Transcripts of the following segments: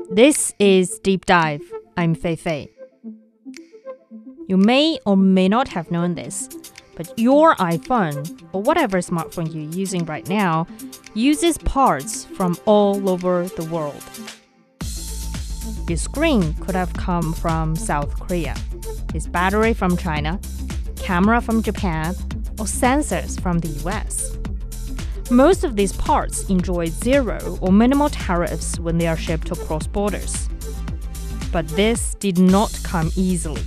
This is Deep Dive. I'm Fei Fei. You may or may not have known this, but your iPhone, or whatever smartphone you're using right now, uses parts from all over the world. Your screen could have come from South Korea, its battery from China, camera from Japan, or sensors from the US. Most of these parts enjoy zero or minimal tariffs when they are shipped across borders. But this did not come easily.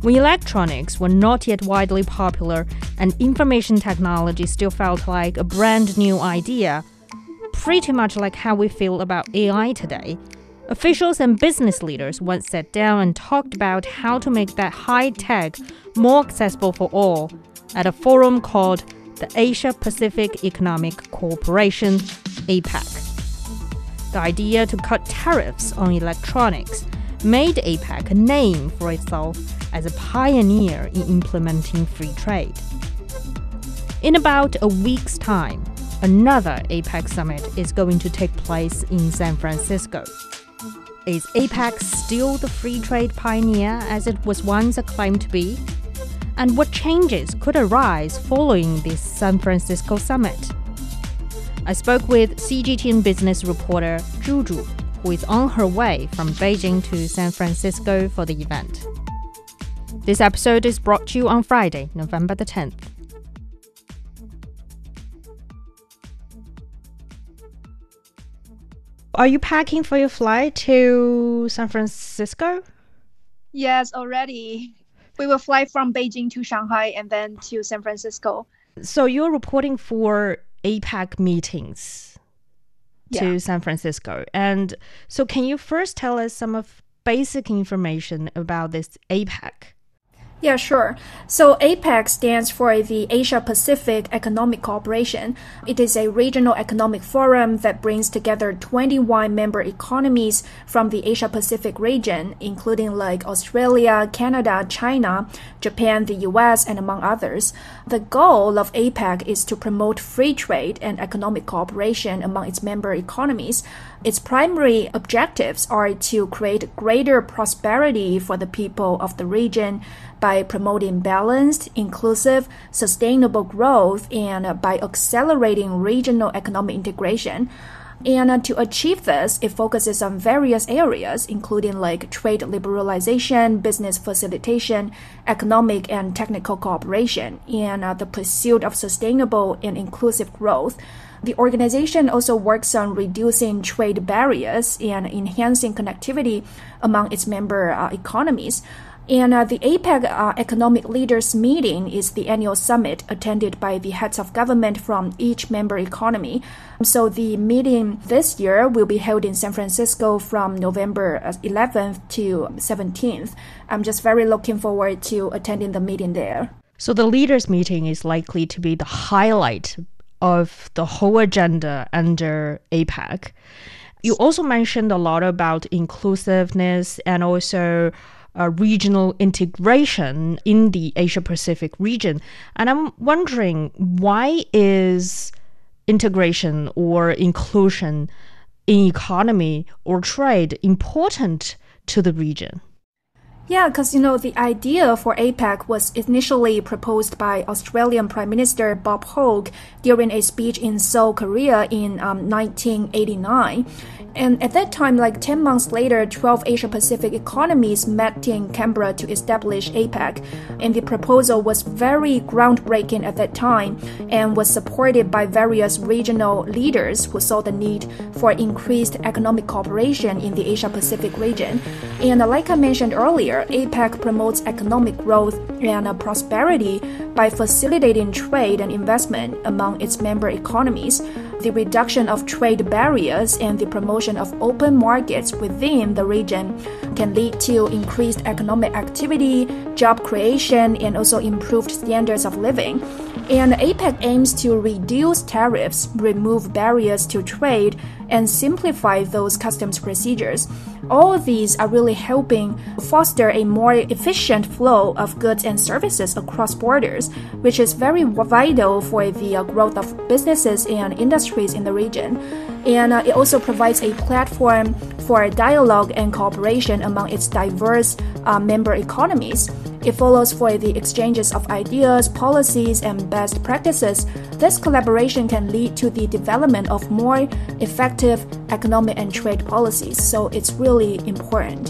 When electronics were not yet widely popular and information technology still felt like a brand new idea, pretty much like how we feel about AI today, officials and business leaders once sat down and talked about how to make that high tech more accessible for all at a forum called the Asia Pacific Economic Cooperation, APEC. The idea to cut tariffs on electronics made APEC a name for itself as a pioneer in implementing free trade. In about a week's time, another APEC summit is going to take place in San Francisco. Is APEC still the free trade pioneer as it was once acclaimed to be? And what changes could arise following this San Francisco summit? I spoke with CGTN business reporter Zhu Zhu, who is on her way from Beijing to San Francisco for the event. This episode is brought to you on Friday, November the 10th. Are you packing for your flight to San Francisco? Yes, already. We will fly from Beijing to Shanghai and then to San Francisco. So you're reporting for APEC meetings to San Francisco. And so can you first tell us some of basic information about this APEC? Yeah, sure. So APEC stands for the Asia Pacific Economic Cooperation. It is a regional economic forum that brings together 21 member economies from the Asia Pacific region, including like Australia, Canada, China, Japan, the US, and among others. The goal of APEC is to promote free trade and economic cooperation among its member economies. Its primary objectives are to create greater prosperity for the people of the region by promoting balanced, inclusive, sustainable growth and by accelerating regional economic integration. And to achieve this, it focuses on various areas, including like trade liberalization, business facilitation, economic and technical cooperation, and the pursuit of sustainable and inclusive growth. The organization also works on reducing trade barriers and enhancing connectivity among its member economies. And the APEC Economic Leaders Meeting is the annual summit attended by the heads of government from each member economy. So the meeting this year will be held in San Francisco from November 11th to 17th. I'm just very looking forward to attending the meeting there. So the leaders meeting is likely to be the highlight of the whole agenda under APEC. You also mentioned a lot about inclusiveness and also regional integration in the Asia-Pacific region. And I'm wondering, why is integration or inclusion in economy or trade important to the region? Yeah, because, the idea for APEC was initially proposed by Australian Prime Minister Bob Hawke during a speech in Seoul, Korea in 1989. And at that time, 10 months later, 12 Asia-Pacific economies met in Canberra to establish APEC. And the proposal was very groundbreaking at that time and was supported by various regional leaders who saw the need for increased economic cooperation in the Asia-Pacific region. And like I mentioned earlier, APEC promotes economic growth and prosperity by facilitating trade and investment among its member economies. The reduction of trade barriers and the promotion of open markets within the region can lead to increased economic activity, job creation, and also improved standards of living. And APEC aims to reduce tariffs, remove barriers to trade, and simplify those customs procedures. All of these are really helping foster a more efficient flow of goods and services across borders, which is very vital for the growth of businesses and industries in the region. And it also provides a platform for dialogue and cooperation among its diverse member economies. It follows for the exchanges of ideas, policies, and best practices. This collaboration can lead to the development of more effective economic and trade policies, so it's really important.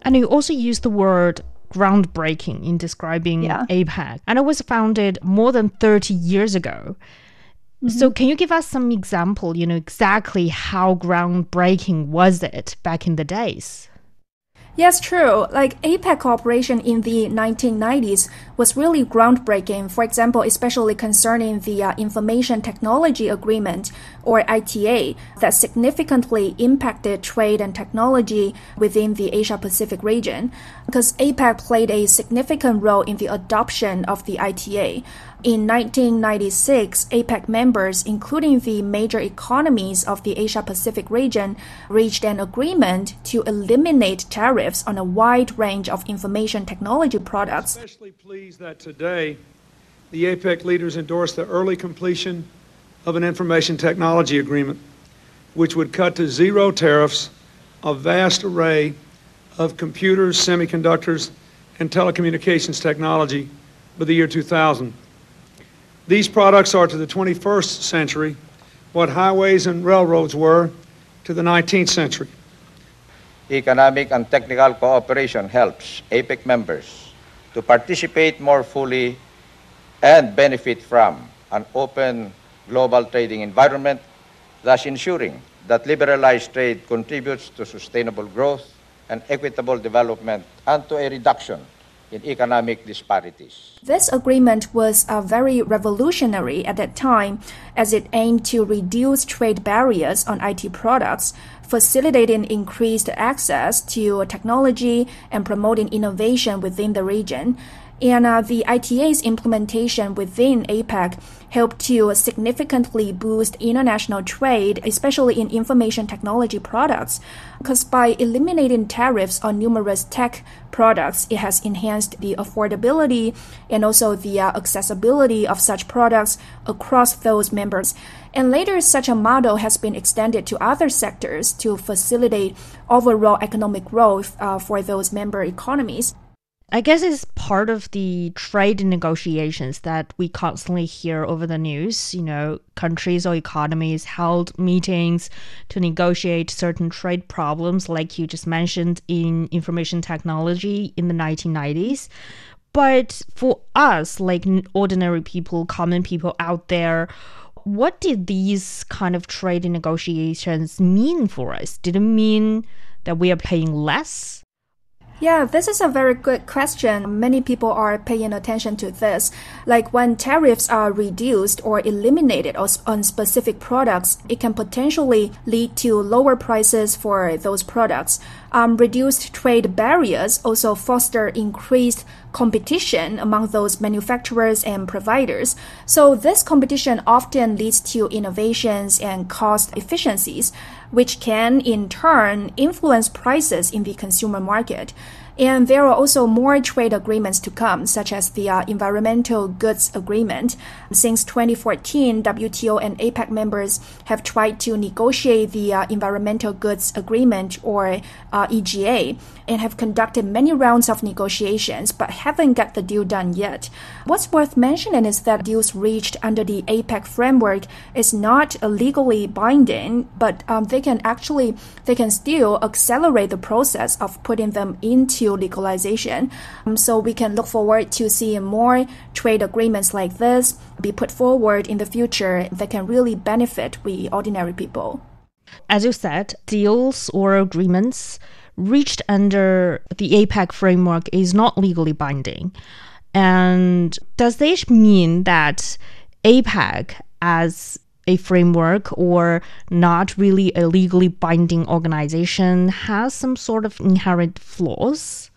And you also use the word groundbreaking in describing APEC. And it was founded more than 30 years ago. So can you give us some example, exactly how groundbreaking was it back in the days? Yes, true. Like APEC cooperation in the 1990s was really groundbreaking. For example, especially concerning the Information Technology Agreement, or ITA, that significantly impacted trade and technology within the Asia-Pacific region, because APEC played a significant role in the adoption of the ITA. In 1996, APEC members, including the major economies of the Asia-Pacific region, reached an agreement to eliminate tariffs on a wide range of information technology products. I'm especially pleased that today the APEC leaders endorsed the early completion of an information technology agreement, which would cut to zero tariffs a vast array of computers, semiconductors, and telecommunications technology by the year 2000. These products are to the 21st century what highways and railroads were to the 19th century. Economic and technical cooperation helps APEC members to participate more fully and benefit from an open global trading environment, thus ensuring that liberalized trade contributes to sustainable growth and equitable development and to a reduction in economic disparities. This agreement was very revolutionary at that time, as it aimed to reduce trade barriers on IT products, facilitating increased access to technology and promoting innovation within the region. And the ITA's implementation within APEC helped to significantly boost international trade, especially in information technology products, because by eliminating tariffs on numerous tech products, it has enhanced the affordability and also the accessibility of such products across those members. And later, such a model has been extended to other sectors to facilitate overall economic growth for those member economies. I guess it's part of the trade negotiations that we constantly hear over the news. Countries or economies held meetings to negotiate certain trade problems, like you just mentioned in information technology in the 1990s. But for us, like ordinary people, common people out there, what did these kind of trade negotiations mean for us? Did it mean that we are paying less? Yeah, this is a very good question. Many people are paying attention to this. Like when tariffs are reduced or eliminated on specific products, it can potentially lead to lower prices for those products. Reduced trade barriers also foster increased competition among those manufacturers and providers. So this competition often leads to innovations and cost efficiencies, which can in turn influence prices in the consumer market. And there are also more trade agreements to come, such as the Environmental Goods Agreement. Since 2014, WTO and APEC members have tried to negotiate the Environmental Goods Agreement, or EGA, and have conducted many rounds of negotiations, but haven't got the deal done yet. What's worth mentioning is that deals reached under the APEC framework is not legally binding, but they can still accelerate the process of putting them into legalization. So we can look forward to seeing more trade agreements like this be put forward in the future that can really benefit we ordinary people. As you said, deals or agreements reached under the APEC framework is not legally binding. And does this mean that APEC as a framework or not really a legally binding organization has some sort of inherent flaws?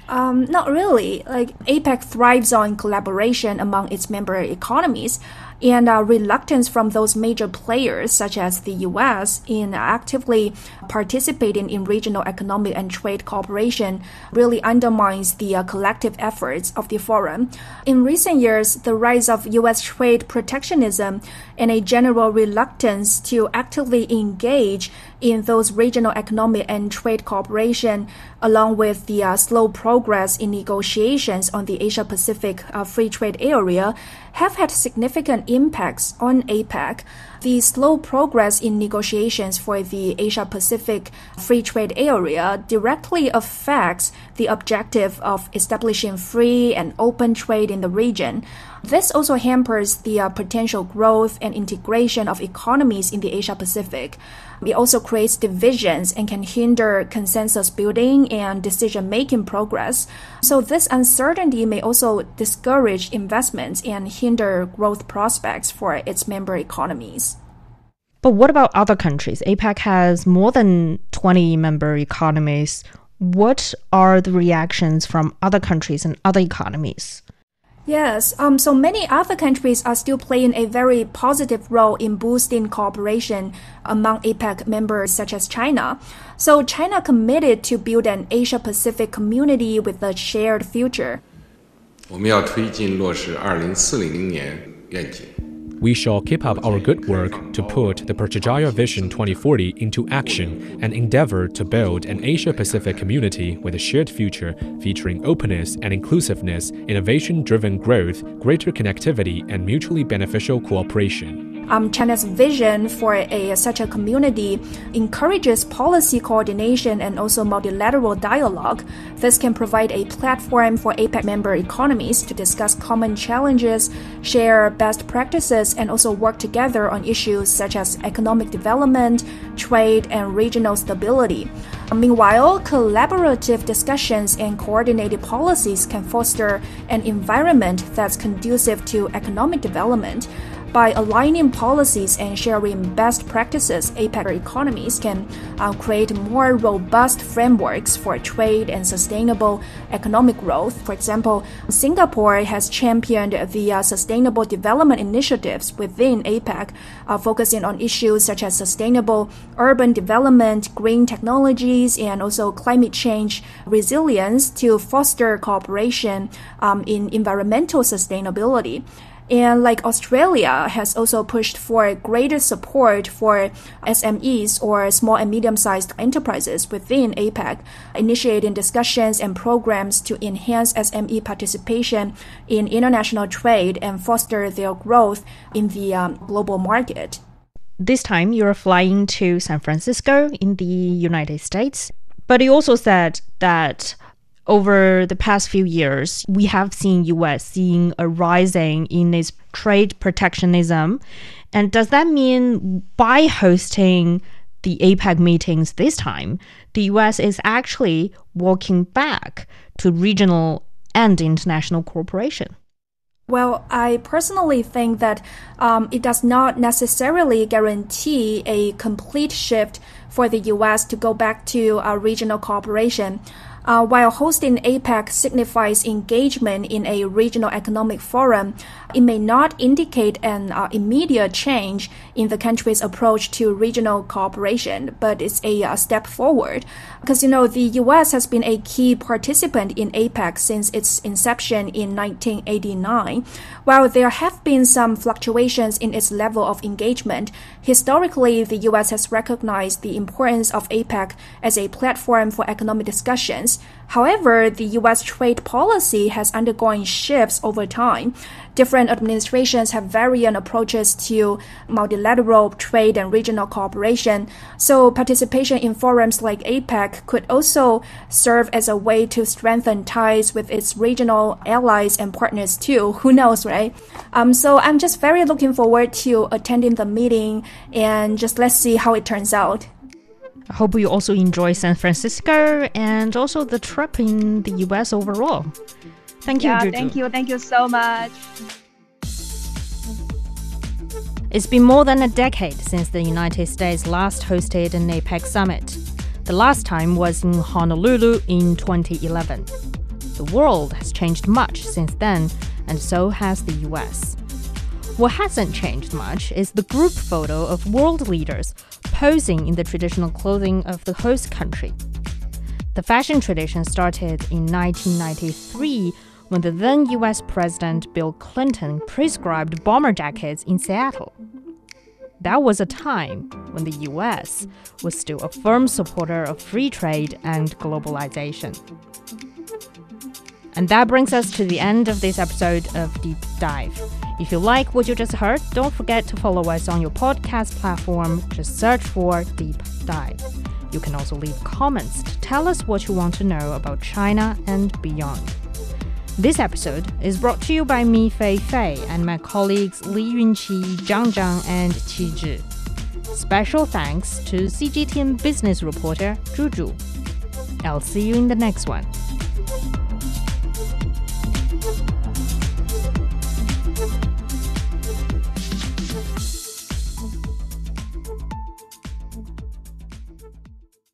Not really. Like APEC thrives on collaboration among its member economies, and reluctance from those major players such as the US in actively participating in regional economic and trade cooperation really undermines the collective efforts of the forum. In recent years, the rise of US trade protectionism and a general reluctance to actively engage in those regional economic and trade cooperation, along with the slow progress in negotiations on the Asia-Pacific free trade area, have had significant impacts on APEC. The slow progress in negotiations for the Asia-Pacific free trade area directly affects the objective of establishing free and open trade in the region. This also hampers the potential growth and integration of economies in the Asia-Pacific. It also creates divisions and can hinder consensus building and decision-making progress. So this uncertainty may also discourage investments and hinder growth prospects for its member economies. But what about other countries? APEC has more than 20 member economies. What are the reactions from other countries and other economies? Yes, so many other countries are still playing a very positive role in boosting cooperation among APEC members such as China. So China committed to build an Asia-Pacific community with a shared future. 我们要推进落实2040年愿景。 We shall keep up our good work to put the Putrajaya Vision 2040 into action and endeavor to build an Asia-Pacific community with a shared future featuring openness and inclusiveness, innovation-driven growth, greater connectivity, and mutually beneficial cooperation. China's vision for such a community encourages policy coordination and also multilateral dialogue. This can provide a platform for APEC member economies to discuss common challenges, share best practices, and also work together on issues such as economic development, trade, and regional stability. Meanwhile, collaborative discussions and coordinated policies can foster an environment that's conducive to economic development. By aligning policies and sharing best practices, APEC economies can create more robust frameworks for trade and sustainable economic growth. For example, Singapore has championed the sustainable development initiatives within APEC, focusing on issues such as sustainable urban development, green technologies, and also climate change resilience to foster cooperation in environmental sustainability. And like Australia has also pushed for greater support for SMEs or small and medium-sized enterprises within APEC, initiating discussions and programs to enhance SME participation in international trade and foster their growth in the global market. This time you're flying to San Francisco in the United States, but you also said that over the past few years, we have seen U.S. seeing a rising in its trade protectionism. And does that mean by hosting the APEC meetings this time, the U.S. is actually walking back to regional and international cooperation? Well, I personally think that it does not necessarily guarantee a complete shift for the U.S. to go back to regional cooperation. While hosting APEC signifies engagement in a regional economic forum, it may not indicate an immediate change in the country's approach to regional cooperation, but it's a step forward. Because, the U.S. has been a key participant in APEC since its inception in 1989. While there have been some fluctuations in its level of engagement, historically, the U.S. has recognized the importance of APEC as a platform for economic discussions. However, the U.S. trade policy has undergone shifts over time. Different administrations have varying approaches to multilateral trade and regional cooperation, so participation in forums like APEC could also serve as a way to strengthen ties with its regional allies and partners too. Who knows, right? So I'm just very looking forward to attending the meeting, and just let's see how it turns out. I hope you also enjoy San Francisco and also the trip in the US overall. Thank you, Juju. Thank you so much. It's been more than a decade since the United States last hosted an APEC summit. The last time was in Honolulu in 2011. The world has changed much since then, and so has the US. What hasn't changed much is the group photo of world leaders posing in the traditional clothing of the host country. The fashion tradition started in 1993 when the then US President Bill Clinton prescribed bomber jackets in Seattle. That was a time when the US was still a firm supporter of free trade and globalization. And that brings us to the end of this episode of Deep Dive. If you like what you just heard, don't forget to follow us on your podcast platform. Just search for Deep Dive. You can also leave comments to tell us what you want to know about China and beyond. This episode is brought to you by me, Fei Fei, and my colleagues Li Yunqi, Zhang Zhang, and Qi Zhi. Special thanks to CGTN business reporter Zhu Zhu. I'll see you in the next one.